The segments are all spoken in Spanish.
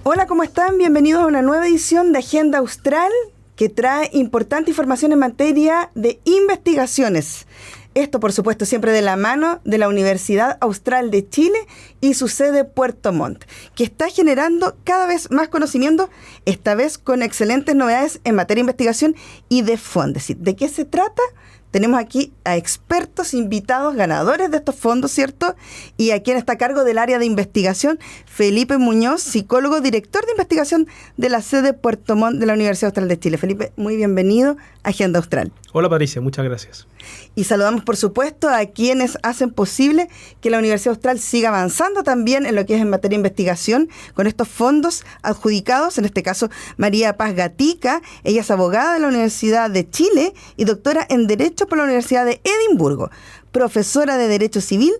Hola, ¿cómo están? Bienvenidos a una nueva edición de Agenda Austral que trae importante información en materia de investigaciones. Esto, por supuesto, siempre de la mano de la Universidad Austral de Chile y su sede Puerto Montt, que está generando cada vez más conocimiento, esta vez con excelentes novedades en materia de investigación y de Fondesit. ¿De qué se trata? Tenemos aquí a expertos invitados, ganadores de estos fondos, ¿cierto? Y a quien está a cargo del área de investigación, Felipe Muñoz, psicólogo, director de investigación de la sede Puerto Montt de la Universidad Austral de Chile. Felipe, muy bienvenido a Agenda Austral. Hola Patricia, muchas gracias. Y saludamos, por supuesto, a quienes hacen posible que la Universidad Austral siga avanzando también en lo que es en materia de investigación con estos fondos adjudicados, en este caso María Paz Gatica. Ella es abogada de la Universidad de Chile y doctora en Derecho por la Universidad de Edimburgo, profesora de Derecho Civil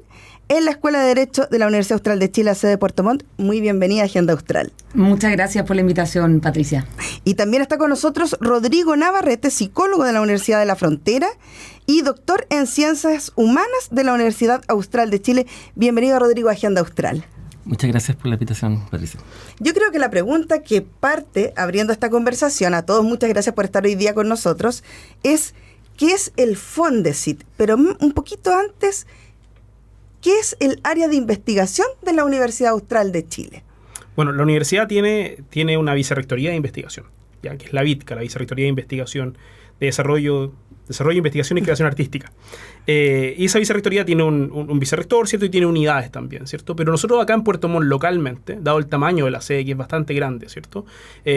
en la Escuela de Derecho de la Universidad Austral de Chile, sede de Puerto Montt. Muy bienvenida a Agenda Austral. Muchas gracias por la invitación, Patricia. Y también está con nosotros Rodrigo Navarrete, psicólogo de la Universidad de la Frontera y doctor en Ciencias Humanas de la Universidad Austral de Chile. Bienvenido, Rodrigo, a Agenda Austral. Muchas gracias por la invitación, Patricia. Yo creo que la pregunta que parte abriendo esta conversación, a todos muchas gracias por estar hoy día con nosotros, es ¿qué es el Fondesit? Pero un poquito antes, ¿qué es el área de investigación de la Universidad Austral de Chile? Bueno, la universidad tiene una vicerrectoría de investigación, ya que es la VITCA, la Vicerrectoría de Investigación de Desarrollo, Investigación y Creación Artística. Y esa vicerrectoría tiene un vicerrector, ¿cierto? Y tiene unidades también, ¿cierto? Pero nosotros acá en Puerto Montt localmente, dado el tamaño de la sede, que es bastante grande, ¿cierto?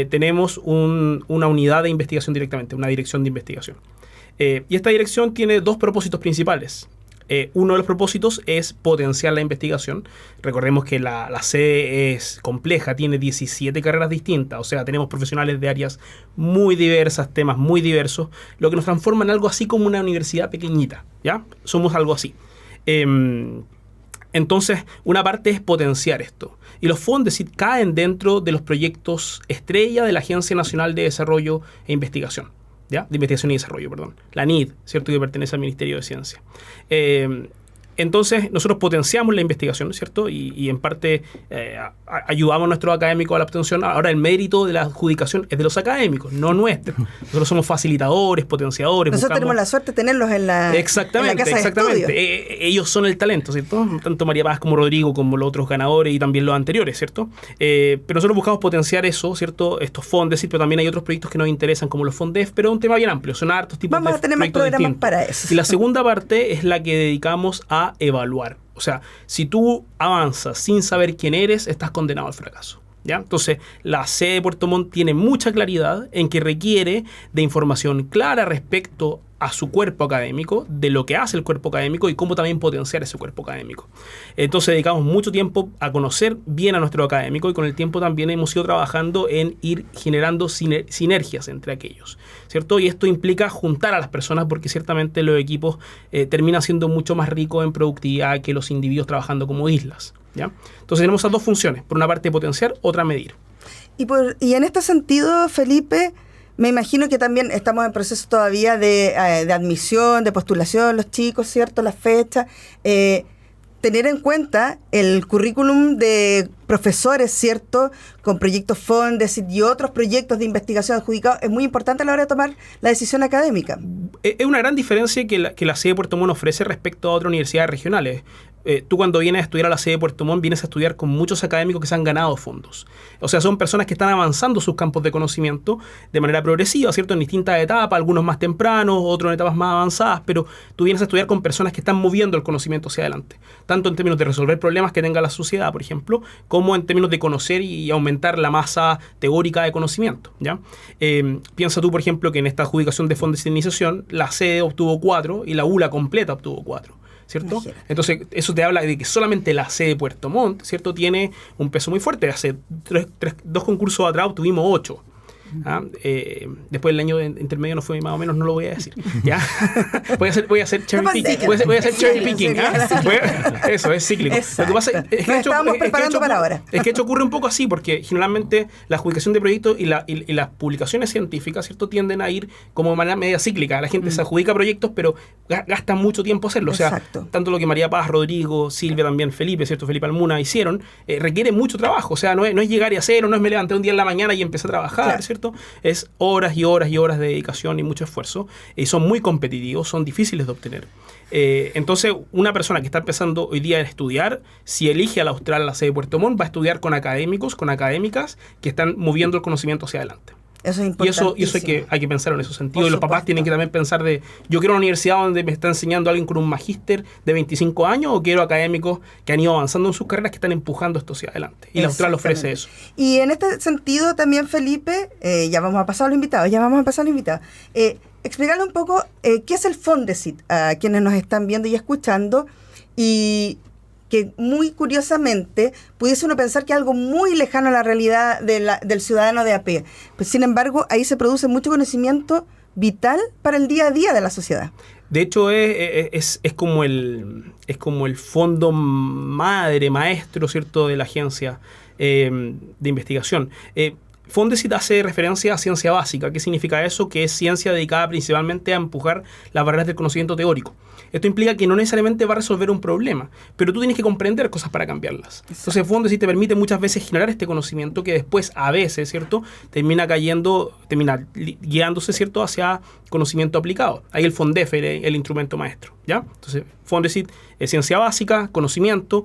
Tenemos una unidad de investigación directamente, una dirección de investigación. Y esta dirección tiene dos propósitos principales. Uno de los propósitos es potenciar la investigación. Recordemos que la sede es compleja, tiene 17 carreras distintas, o sea, tenemos profesionales de áreas muy diversas, temas muy diversos, lo que nos transforma en algo así como una universidad pequeñita, ¿ya? Somos algo así. Entonces, una parte es potenciar esto. Y los Fondesit caen dentro de los proyectos estrella de la Agencia Nacional de Desarrollo e Investigación. ¿Ya? De Investigación y Desarrollo, perdón. La NID, ¿cierto? Que pertenece al Ministerio de Ciencia. Entonces, nosotros potenciamos la investigación, ¿cierto? Y en parte ayudamos a nuestros académicos a la obtención. Ahora, el mérito de la adjudicación es de los académicos, no nuestro. Nosotros somos facilitadores, potenciadores. Nosotros tenemos la suerte de tenerlos en la casa de estudio. Ellos son el talento, ¿cierto? Tanto María Paz como Rodrigo, como los otros ganadores y también los anteriores, ¿cierto? Pero nosotros buscamos potenciar eso, ¿cierto? Estos fondos, pero también hay otros proyectos que nos interesan, como los Fondef, pero es un tema bien amplio. Son hartos tipos de proyectos. Vamos a tener más programas distintos para eso. Y la segunda parte es la que dedicamos a evaluar. O sea, si tú avanzas sin saber quién eres, estás condenado al fracaso, ¿ya? Entonces, la sede de Puerto Montt tiene mucha claridad en que requiere de información clara respecto a su cuerpo académico, de lo que hace el cuerpo académico y cómo también potenciar ese cuerpo académico. Entonces, dedicamos mucho tiempo a conocer bien a nuestro académico y con el tiempo también hemos ido trabajando en ir generando sinergias entre aquellos, ¿cierto? Y esto implica juntar a las personas porque ciertamente los equipos terminan siendo mucho más ricos en productividad que los individuos trabajando como islas, ¿ya? Entonces, tenemos esas dos funciones. Por una parte, potenciar, otra, medir. Y en este sentido, Felipe, me imagino que también estamos en proceso todavía de admisión, de postulación, los chicos, ¿cierto? Las fechas. Tener en cuenta el currículum de profesores, ¿cierto? Con proyectos Fondesit y otros proyectos de investigación adjudicados es muy importante a la hora de tomar la decisión académica. Es una gran diferencia que la sede de Puerto Montt ofrece respecto a otras universidades regionales. Tú cuando vienes a estudiar a la sede de Puerto Montt vienes a estudiar con muchos académicos que se han ganado fondos. O sea, son personas que están avanzando sus campos de conocimiento de manera progresiva, ¿cierto? En distintas etapas, algunos más tempranos, otros en etapas más avanzadas, pero tú vienes a estudiar con personas que están moviendo el conocimiento hacia adelante. Tanto en términos de resolver problemas que tenga la sociedad, por ejemplo, como en términos de conocer y aumentar la masa teórica de conocimiento, ¿ya? Piensa tú, por ejemplo, que en esta adjudicación de fondos de iniciación, la sede obtuvo 4 y la ULA completa obtuvo 4. ¿Cierto? Imagínate. Entonces, eso te habla de que solamente la sede de Puerto Montt, ¿cierto? Tiene un peso muy fuerte. Hace dos concursos atrás obtuvimos 8. Después el año intermedio no fue más o menos, no lo voy a decir. ¿Ya? voy a hacer cherry picking. Voy a hacer cherry picking. Eso, es cíclico. Lo que pasa es que estábamos preparando para ahora. Es que esto ocurre un poco así, porque generalmente la adjudicación de proyectos y las publicaciones científicas, ¿cierto?, tienden a ir como de manera media cíclica. La gente se adjudica proyectos, pero gasta mucho tiempo hacerlo. O sea, tanto lo que María Paz, Rodrigo, Silvia, también Felipe, ¿cierto?, Felipe Almuna hicieron, requiere mucho trabajo. O sea, no es llegar y hacer, no es me levanté un día en la mañana y empecé a trabajar, ¿cierto? Es horas y horas y horas de dedicación y mucho esfuerzo. Son muy competitivos, son difíciles de obtener. Entonces, una persona que está empezando hoy día a estudiar, si elige a la Austral, la sede de Puerto Montt, va a estudiar con académicos, con académicas que están moviendo el conocimiento hacia adelante. Eso es importante. Y eso hay que pensar en ese sentido. Y los papás tienen que también pensar yo quiero una universidad donde me está enseñando alguien con un magíster de 25 años o quiero académicos que han ido avanzando en sus carreras que están empujando esto hacia adelante. Y la Austral ofrece eso. Y en este sentido también, Felipe, ya vamos a pasar a los invitados, explicarle un poco qué es el Fondesit a quienes nos están viendo y escuchando, y que muy curiosamente pudiese uno pensar que es algo muy lejano a la realidad del ciudadano de a pie. Pues, sin embargo, ahí se produce mucho conocimiento vital para el día a día de la sociedad. De hecho, es como el fondo maestro, ¿cierto?, de la agencia de investigación. Fondesit hace referencia a ciencia básica. ¿Qué significa eso? Que es ciencia dedicada principalmente a empujar las barreras del conocimiento teórico. Esto implica que no necesariamente va a resolver un problema, pero tú tienes que comprender cosas para cambiarlas. Exacto. Entonces, Fondesit te permite muchas veces generar este conocimiento que después, a veces, ¿cierto?, termina guiándose, ¿cierto?, hacia conocimiento aplicado. Ahí el Fondef es el instrumento maestro, ¿ya? Entonces, Fondesit es ciencia básica, conocimiento,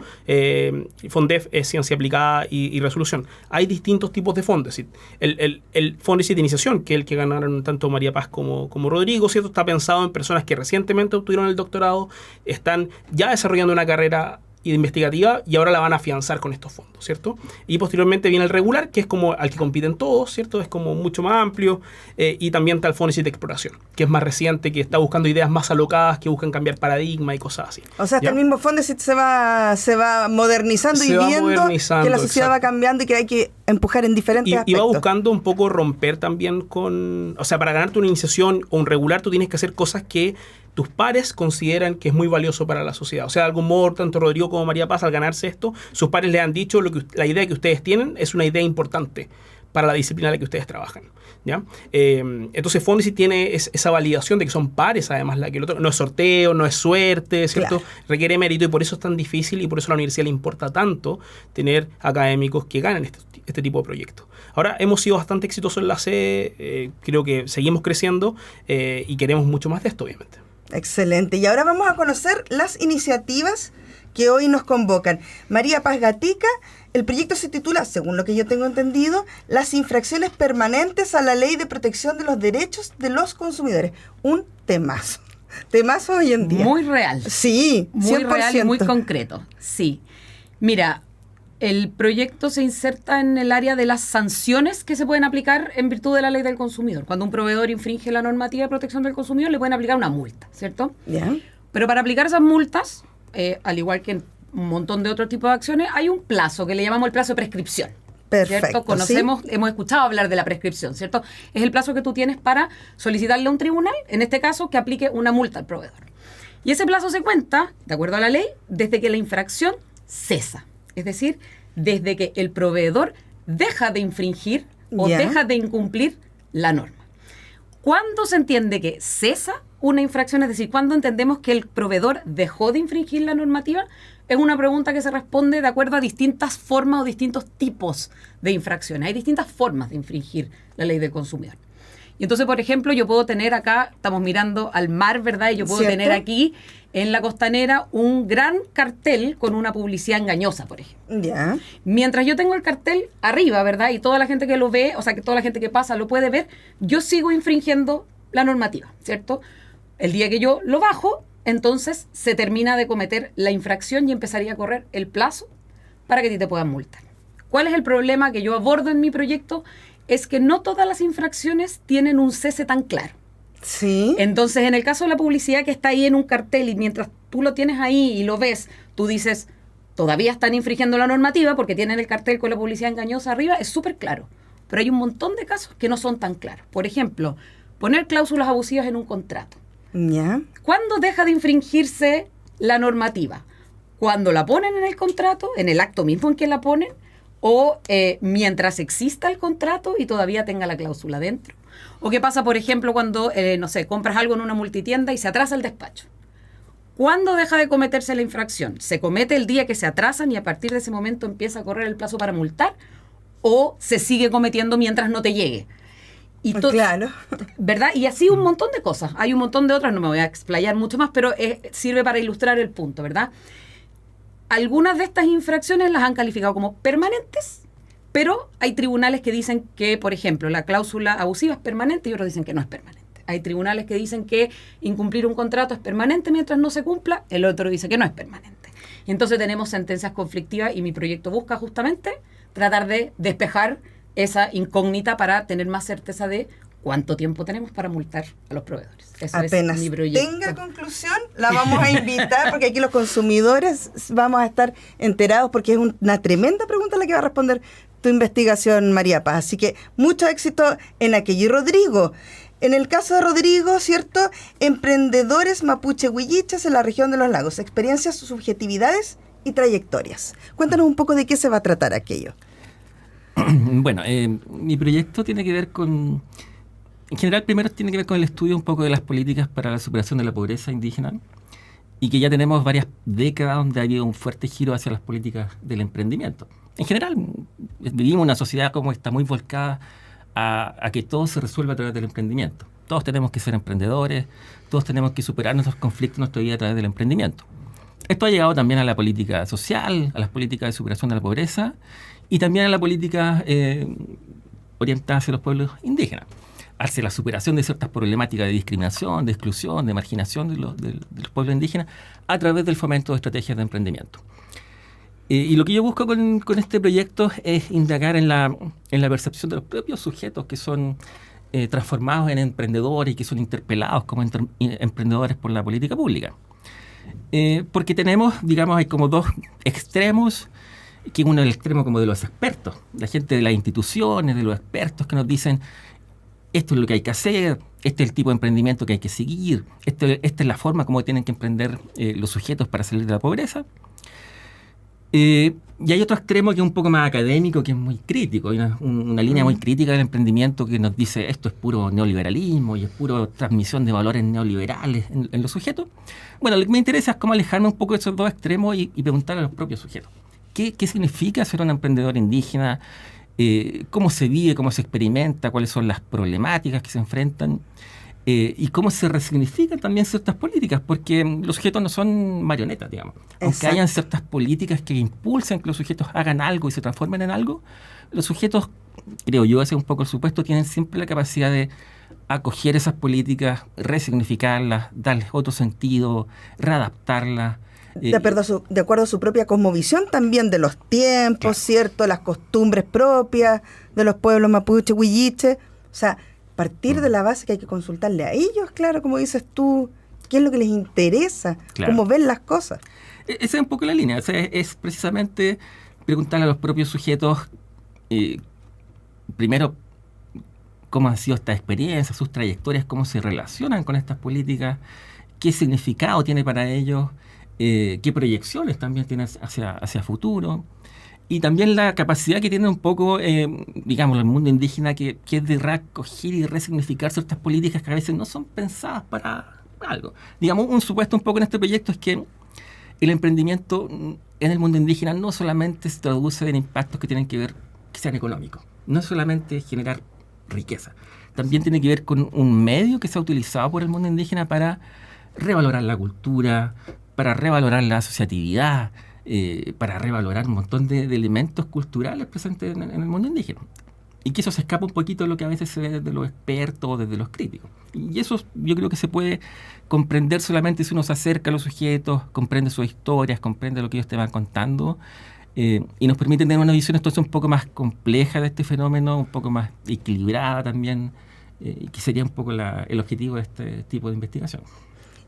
Fondef es ciencia aplicada y resolución. Hay distintos tipos de Fondesit. El Fondesit de iniciación, que es el que ganaron tanto María Paz como Rodrigo, ¿cierto?, está pensado en personas que recientemente obtuvieron el doctorado, están ya desarrollando una carrera investigativa y ahora la van a afianzar con estos fondos, ¿cierto? Y posteriormente viene el regular, que es como al que compiten todos, ¿cierto? Es como mucho más amplio, y también está el Fondesit de exploración, que es más reciente, que está buscando ideas más alocadas, que buscan cambiar paradigma y cosas así. O sea, hasta el mismo Fondesit se va modernizando y viendo que la sociedad va cambiando y que hay que empujar en diferentes aspectos. Y va buscando un poco romper también o sea, para ganarte una iniciación o un regular, tú tienes que hacer cosas que tus pares consideran que es muy valioso para la sociedad. O sea, de algún modo, tanto Rodrigo como María Paz, al ganarse esto, sus pares le han dicho la idea que ustedes tienen es una idea importante para la disciplina en la que ustedes trabajan, ¿ya? Entonces, Fondesit tiene esa validación de que son pares, además, la que el otro. No es sorteo, no es suerte, ¿cierto? Claro. Requiere mérito y por eso es tan difícil y por eso a la universidad le importa tanto tener académicos que ganen este tipo de proyectos. Ahora, hemos sido bastante exitosos en la sede, creo que seguimos creciendo y queremos mucho más de esto, obviamente. Excelente. Y ahora vamos a conocer las iniciativas que hoy nos convocan. María Paz Gatica, el proyecto se titula, según lo que yo tengo entendido, Las infracciones permanentes a la Ley de Protección de los Derechos de los Consumidores. Un temazo. Temazo hoy en día. Muy real. Sí, 100%. Muy real y muy concreto. Sí. Mira, el proyecto se inserta en el área de las sanciones que se pueden aplicar en virtud de la ley del consumidor. Cuando un proveedor infringe la normativa de protección del consumidor, le pueden aplicar una multa, ¿cierto? Yeah. Pero para aplicar esas multas, al igual que en un montón de otros tipos de acciones, hay un plazo que le llamamos el plazo de prescripción. Perfecto. ¿Cierto? Conocemos, ¿sí? Hemos escuchado hablar de la prescripción, ¿cierto? Es el plazo que tú tienes para solicitarle a un tribunal, en este caso, que aplique una multa al proveedor. Y ese plazo se cuenta, de acuerdo a la ley, desde que la infracción cesa. Es decir, desde que el proveedor deja de infringir o deja de incumplir la norma. ¿Cuándo se entiende que cesa una infracción? Es decir, ¿cuándo entendemos que el proveedor dejó de infringir la normativa? Es una pregunta que se responde de acuerdo a distintas formas o distintos tipos de infracciones. Hay distintas formas de infringir la ley del consumidor. Y entonces, por ejemplo, yo puedo tener acá, estamos mirando al mar, ¿verdad? Y yo puedo tener aquí, en la costanera, un gran cartel con una publicidad engañosa, por ejemplo. Ya. Mientras yo tengo el cartel arriba, ¿verdad? Y toda la gente que lo ve, o sea, que toda la gente que pasa lo puede ver, yo sigo infringiendo la normativa, ¿cierto? El día que yo lo bajo, entonces se termina de cometer la infracción y empezaría a correr el plazo para que a ti te puedan multar. ¿Cuál es el problema que yo abordo en mi proyecto? Es que no todas las infracciones tienen un cese tan claro. Sí. Entonces, en el caso de la publicidad que está ahí en un cartel y mientras tú lo tienes ahí y lo ves, tú dices, todavía están infringiendo la normativa porque tienen el cartel con la publicidad engañosa arriba, es súper claro. pero hay un montón de casos que no son tan claros. Por ejemplo, poner cláusulas abusivas en un contrato. ¿Ya? ¿Cuándo deja de infringirse la normativa? ¿Cuando la ponen en el contrato, en el acto mismo en que la ponen, o mientras exista el contrato y todavía tenga la cláusula dentro? ¿O qué pasa, por ejemplo, cuando, no sé, compras algo en una multitienda y se atrasa el despacho? ¿Cuándo deja de cometerse la infracción? ¿Se comete el día que se atrasan y a partir de ese momento empieza a correr el plazo para multar? ¿O se sigue cometiendo mientras no te llegue? Y claro. ¿Verdad? Y así un montón de cosas. Hay un montón de otras, no me voy a explayar mucho más, pero sirve para ilustrar el punto, ¿verdad? Algunas de estas infracciones las han calificado como permanentes, pero hay tribunales que dicen que, por ejemplo, la cláusula abusiva es permanente y otros dicen que no es permanente. Hay tribunales que dicen que incumplir un contrato es permanente mientras no se cumpla, el otro dice que no es permanente. Y entonces tenemos sentencias conflictivas y mi proyecto busca justamente tratar de despejar esa incógnita para tener más certeza de cuánto tiempo tenemos para multar a los proveedores. Eso apenas es mi proyecto. Tenga conclusión, la vamos a invitar porque aquí los consumidores vamos a estar enterados porque es una tremenda pregunta la que va a responder tu investigación, María Paz. Así que mucho éxito en aquello. Y Rodrigo, en el caso de Rodrigo, ¿cierto? Emprendedores mapuche huilliches en la región de los lagos, experiencias, subjetividades y trayectorias. Cuéntanos un poco de qué se va a tratar aquello. Bueno, mi proyecto tiene que ver con... En general, primero tiene que ver con el estudio un poco de las políticas para la superación de la pobreza indígena y que ya tenemos varias décadas donde ha habido un fuerte giro hacia las políticas del emprendimiento. En general, vivimos en una sociedad como está muy volcada a que todo se resuelva a través del emprendimiento. Todos tenemos que ser emprendedores, todos tenemos que superar nuestros conflictos en nuestra vida a través del emprendimiento. Esto ha llegado también a la política social, a las políticas de superación de la pobreza y también a la política orientada hacia los pueblos indígenas, hacia la superación de ciertas problemáticas de discriminación, de exclusión, de marginación de los pueblos indígenas a través del fomento de estrategias de emprendimiento. Y lo que yo busco con este proyecto es indagar en la percepción de los propios sujetos que son transformados en emprendedores y que son interpelados como emprendedores por la política pública. Porque tenemos, digamos, hay como dos extremos, que uno es el extremo como de los expertos, la gente de las instituciones, de los expertos que nos dicen esto es lo que hay que hacer, este es el tipo de emprendimiento que hay que seguir, esta es la forma como tienen que emprender los sujetos para salir de la pobreza. Y hay otro extremo que es un poco más académico, que es muy crítico, hay una línea muy crítica del emprendimiento que nos dice esto es puro neoliberalismo y es puro transmisión de valores neoliberales en los sujetos. Bueno, lo que me interesa es cómo alejarme un poco de esos dos extremos y preguntar a los propios sujetos. ¿Qué significa ser un emprendedor indígena? ¿Cómo se vive, cómo se experimenta, cuáles son las problemáticas que se enfrentan? Y cómo se resignifican también ciertas políticas, porque los sujetos no son marionetas, digamos. Aunque Exacto. hayan ciertas políticas que impulsen que los sujetos hagan algo y se transformen en algo, los sujetos, creo yo, ese es un poco el supuesto, tienen siempre la capacidad de acoger esas políticas, resignificarlas, darles otro sentido, readaptarlas. De acuerdo a su propia cosmovisión también de los tiempos, Claro. ¿cierto? Las costumbres propias de los pueblos mapuche, huilliche. O sea, partir de la base que hay que consultarle a ellos, claro, como dices tú, qué es lo que les interesa, Claro. cómo ven las cosas. Esa es un poco la línea, o sea, es precisamente preguntarle a los propios sujetos, primero, cómo han sido estas experiencias, sus trayectorias, cómo se relacionan con estas políticas, qué significado tiene para ellos, qué proyecciones también tienen hacia futuro, y también la capacidad que tiene un poco, digamos, el mundo indígena, que es de recoger y resignificar ciertas políticas que a veces no son pensadas para algo. Digamos, un supuesto un poco en este proyecto es que el emprendimiento en el mundo indígena no solamente se traduce en impactos que tienen que ver, que sean económicos, no es solamente generar riqueza, también tiene que ver con un medio que se ha utilizado por el mundo indígena para revalorar la cultura, para revalorar la asociatividad, para revalorar un montón de elementos culturales presentes en el mundo indígena. Y que eso se escapa un poquito de lo que a veces se ve desde los expertos o desde los críticos. Y eso yo creo que se puede comprender solamente si uno se acerca a los sujetos, comprende sus historias, comprende lo que ellos te van contando, y nos permite tener una visión entonces un poco más compleja de este fenómeno, un poco más equilibrada también, que sería un poco el objetivo de este tipo de investigación.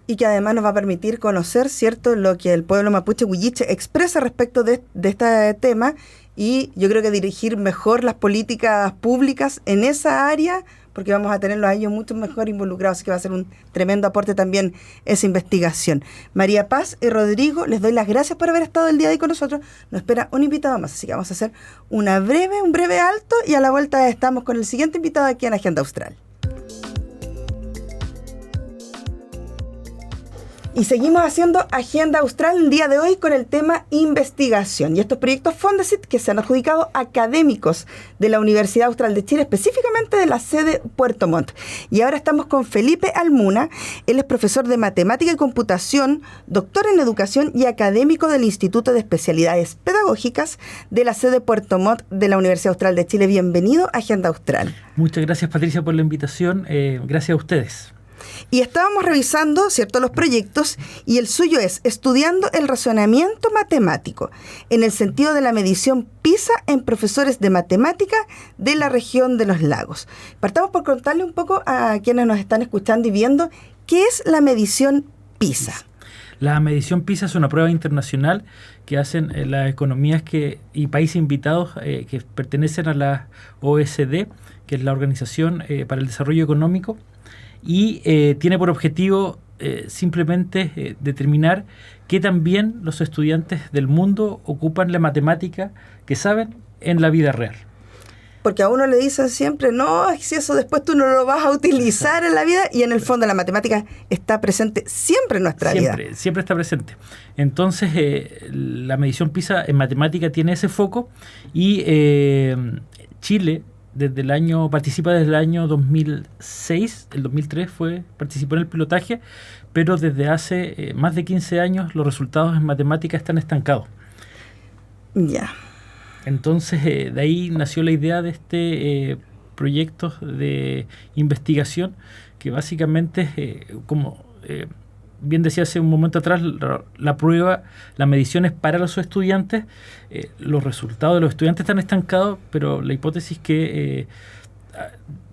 y que además nos va a permitir conocer, ¿cierto?, lo que el pueblo mapuche huilliche expresa respecto de este tema, y yo creo que dirigir mejor las políticas públicas en esa área, porque vamos a tenerlos a ellos mucho mejor involucrados, así que va a ser un tremendo aporte también esa investigación. María Paz y Rodrigo, les doy las gracias por haber estado el día de hoy con nosotros. Nos espera un invitado más, así que vamos a hacer un breve alto, y a la vuelta estamos con el siguiente invitado aquí en Agenda Austral. Y seguimos haciendo Agenda Austral el día de hoy con el tema investigación y estos proyectos Fondesit que se han adjudicado académicos de la Universidad Austral de Chile, específicamente de la sede Puerto Montt. Y ahora estamos con Felipe Almuna. Él es profesor de Matemática y Computación, doctor en Educación y académico del Instituto de Especialidades Pedagógicas de la sede Puerto Montt de la Universidad Austral de Chile. Bienvenido a Agenda Austral. Muchas gracias, Patricia, por la invitación. Gracias a ustedes. Y estábamos revisando, ¿cierto?, los proyectos, y el suyo es Estudiando el razonamiento matemático en el sentido de la medición PISA en profesores de matemática de la región de los lagos. Partamos por contarle un poco a quienes nos están escuchando y viendo qué es la medición PISA. La medición PISA es una prueba internacional que hacen las economías y países invitados que pertenecen a la OECD, que es la Organización para el Desarrollo Económico, y tiene por objetivo simplemente determinar que también los estudiantes del mundo ocupan la matemática que saben en la vida real. Porque a uno le dicen siempre, no, si eso después tú no lo vas a utilizar en la vida, y en el fondo la matemática está presente siempre en nuestra vida. Siempre está presente. Entonces, la medición PISA en matemática tiene ese foco, y Chile participa desde el año 2006, el 2003 participó en el pilotaje, pero desde hace más de 15 años los resultados en matemática están estancados. Ya. Entonces, de ahí nació la idea de este proyecto de investigación, que básicamente, como bien decía hace un momento atrás, la prueba, la medición es para los estudiantes. Los resultados de los estudiantes están estancados, pero la hipótesis que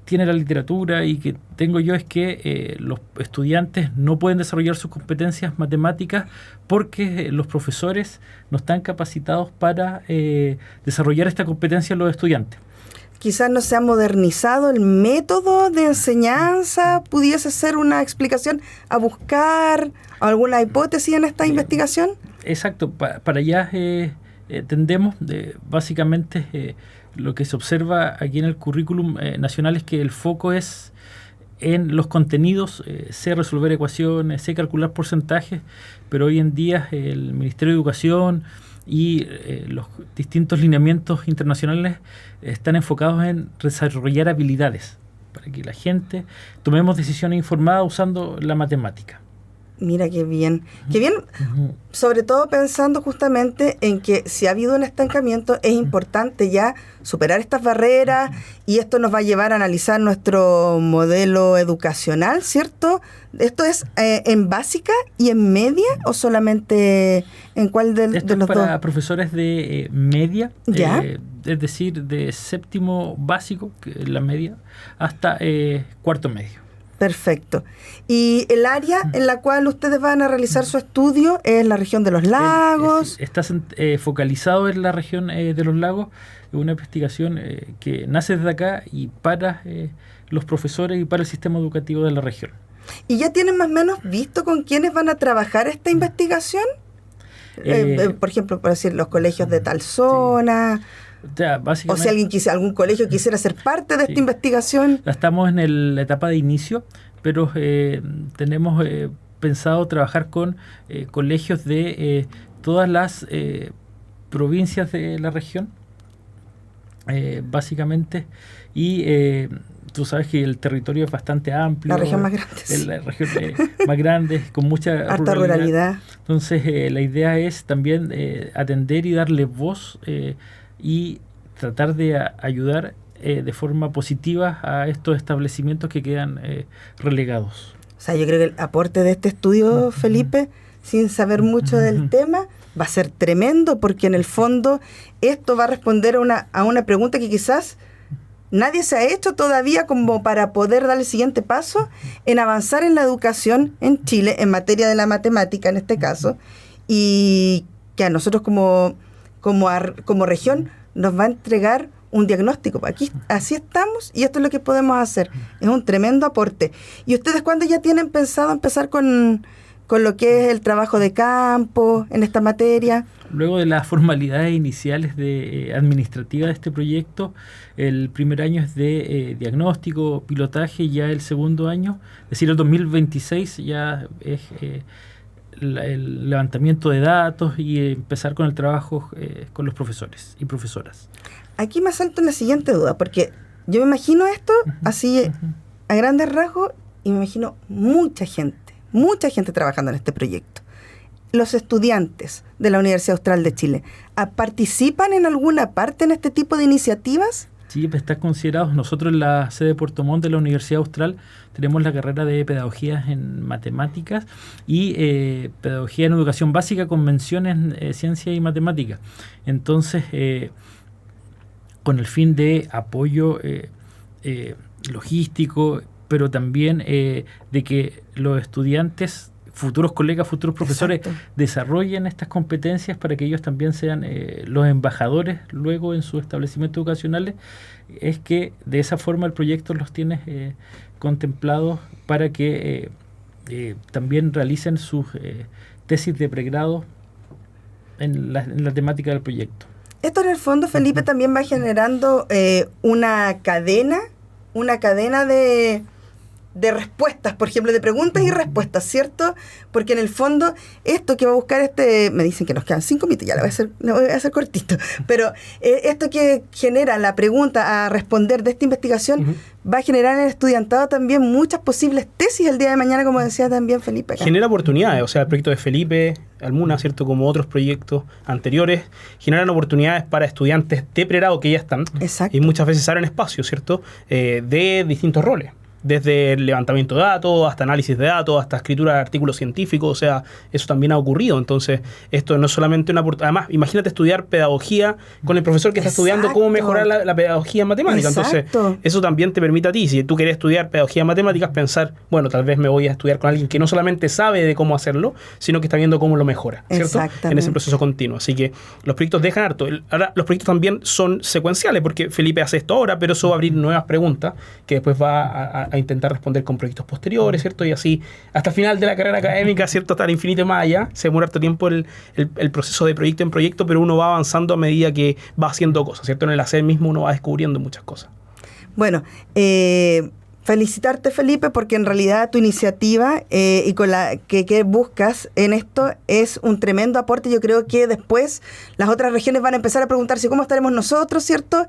tiene la literatura y que tengo yo es que los estudiantes no pueden desarrollar sus competencias matemáticas porque los profesores no están capacitados para desarrollar esta competencia en los estudiantes. Quizás no se ha modernizado el método de enseñanza, pudiese ser una explicación a buscar alguna hipótesis en esta investigación. Exacto, para allá tendemos. Básicamente lo que se observa aquí en el currículum nacional es que el foco es en los contenidos. Sé resolver ecuaciones, sé calcular porcentajes, pero hoy en día el Ministerio de Educación y los distintos lineamientos internacionales están enfocados en desarrollar habilidades para que la gente tomemos decisiones informadas usando la matemática. Mira qué bien, sobre todo pensando justamente en que si ha habido un estancamiento es importante ya superar estas barreras, y esto nos va a llevar a analizar nuestro modelo educacional, ¿cierto? ¿Esto es en básica y en media o solamente en cuál de los dos? Para profesores de media, ¿ya? Es decir, de séptimo básico, que es la media, hasta cuarto medio. Perfecto. ¿Y el área en la cual ustedes van a realizar su estudio es la región de los lagos? Está focalizado en la región de los lagos. Es una investigación que nace desde acá y para los profesores y para el sistema educativo de la región. ¿Y ya tienen más o menos visto con quiénes van a trabajar esta investigación? Por ejemplo, por decir, los colegios de tal zona. Sí. O si algún colegio quisiera ser parte de esta investigación. Estamos en la etapa de inicio, pero tenemos pensado trabajar con colegios de todas las provincias de la región, básicamente, y tú sabes que el territorio es bastante amplio. La región más grande. Es la región más grande, con mucha harta ruralidad. Entonces, la idea es también atender y darle voz y tratar de ayudar de forma positiva a estos establecimientos que quedan relegados. O sea, yo creo que el aporte de este estudio, Felipe, sin saber mucho del tema, va a ser tremendo, porque en el fondo esto va a responder a una pregunta que quizás nadie se ha hecho todavía como para poder dar el siguiente paso en avanzar en la educación en Chile, en materia de la matemática en este caso, y que a nosotros como región nos va a entregar un diagnóstico. Aquí, así estamos y esto es lo que podemos hacer. Es un tremendo aporte. ¿Y ustedes cuándo ya tienen pensado empezar con lo que es el trabajo de campo en esta materia? Luego de las formalidades iniciales administrativas de este proyecto, el primer año es de diagnóstico, pilotaje, y ya el segundo año, es decir, el 2026 ya es el levantamiento de datos y empezar con el trabajo con los profesores y profesoras. Aquí me salto en la siguiente duda, porque yo me imagino esto así a grandes rasgos y me imagino mucha gente trabajando en este proyecto. Los estudiantes de la Universidad Austral de Chile, ¿participan en alguna parte en este tipo de iniciativas? Sí, está considerado. Nosotros en la sede de Puerto Montt de la Universidad Austral tenemos la carrera de Pedagogía en Matemáticas y Pedagogía en Educación Básica con mención en Ciencia y Matemática. Entonces, con el fin de apoyo logístico, pero también de que los estudiantes, futuros colegas, futuros profesores, desarrollen estas competencias para que ellos también sean los embajadores luego en sus establecimientos educacionales, es que de esa forma el proyecto los tiene contemplados para que también realicen sus tesis de pregrado en la temática del proyecto. Esto en el fondo, Felipe, también va generando una cadena de respuestas, por ejemplo, de preguntas y respuestas, ¿cierto? Porque en el fondo, esto que va a buscar me dicen que nos quedan 5 minutos, ya lo voy a hacer cortito, pero esto que genera la pregunta a responder de esta investigación va a generar en el estudiantado también muchas posibles tesis el día de mañana, como decía también Felipe acá. Genera oportunidades, o sea, el proyecto de Felipe Almuna, ¿cierto? Como otros proyectos anteriores, generan oportunidades para estudiantes de pregrado que ya están. Exacto. Y muchas veces abren espacios, ¿cierto? De distintos roles. Desde el levantamiento de datos, hasta análisis de datos, hasta escritura de artículos científicos, o sea, eso también ha ocurrido. Entonces, esto no es solamente una oportunidad. Además, imagínate estudiar pedagogía con el profesor que está estudiando cómo mejorar la pedagogía en matemáticas. Entonces, eso también te permite a ti, si tú quieres estudiar pedagogía en matemáticas, pensar, bueno, tal vez me voy a estudiar con alguien que no solamente sabe de cómo hacerlo, sino que está viendo cómo lo mejora, ¿cierto? En ese proceso continuo. Así que los proyectos dejan harto. Ahora, los proyectos también son secuenciales, porque Felipe hace esto ahora, pero eso va a abrir nuevas preguntas que después va a intentar responder con proyectos posteriores, ¿cierto? Y así, hasta el final de la carrera académica, ¿cierto? Hasta el infinito y más allá. Se demora harto tiempo el proceso de proyecto en proyecto, pero uno va avanzando a medida que va haciendo cosas, ¿cierto? En el hacer mismo uno va descubriendo muchas cosas. Bueno, felicitarte, Felipe, porque en realidad tu iniciativa y con la que buscas en esto es un tremendo aporte. Yo creo que después las otras regiones van a empezar a preguntarse cómo estaremos nosotros, ¿cierto?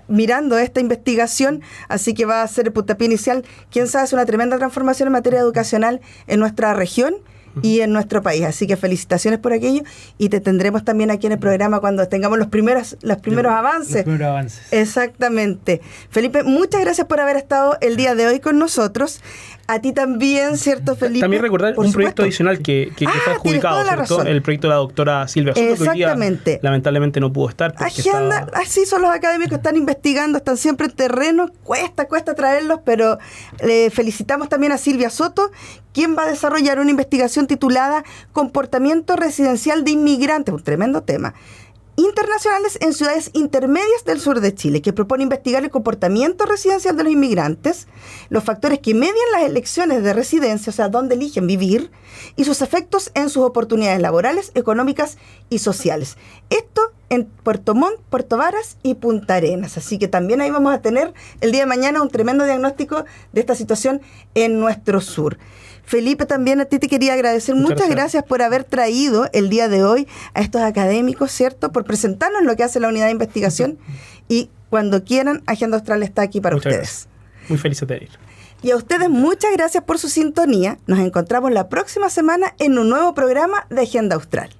Mirando esta investigación, así que va a ser el puntapié inicial. Quién sabe, es una tremenda transformación en materia educacional en nuestra región y en nuestro país. Así que felicitaciones por aquello y te tendremos también aquí en el programa cuando tengamos los primeros avances. Los primeros avances. Exactamente. Felipe, muchas gracias por haber estado el día de hoy con nosotros. A ti también, ¿cierto, Felipe? También recordar un proyecto adicional que fue adjudicado, ¿cierto? El proyecto de la doctora Silvia Soto, que hoy día lamentablemente no pudo estar. Agenda, así son los académicos, están investigando, están siempre en terreno, cuesta traerlos, pero le felicitamos también a Silvia Soto, quien va a desarrollar una investigación titulada Comportamiento residencial de inmigrantes, un tremendo tema, internacionales en ciudades intermedias del sur de Chile, que propone investigar el comportamiento residencial de los inmigrantes, los factores que median las elecciones de residencia, o sea, dónde eligen vivir, y sus efectos en sus oportunidades laborales, económicas y sociales. Esto en Puerto Montt, Puerto Varas y Punta Arenas. Así que también ahí vamos a tener el día de mañana un tremendo diagnóstico de esta situación en nuestro sur. Felipe, también a ti te quería agradecer. Muchas gracias por haber traído el día de hoy a estos académicos, ¿cierto? Por presentarnos lo que hace la unidad de investigación. Y cuando quieran, Agenda Austral está aquí para ustedes. Gracias. Muy feliz de tener. Y a ustedes muchas gracias por su sintonía. Nos encontramos la próxima semana en un nuevo programa de Agenda Austral.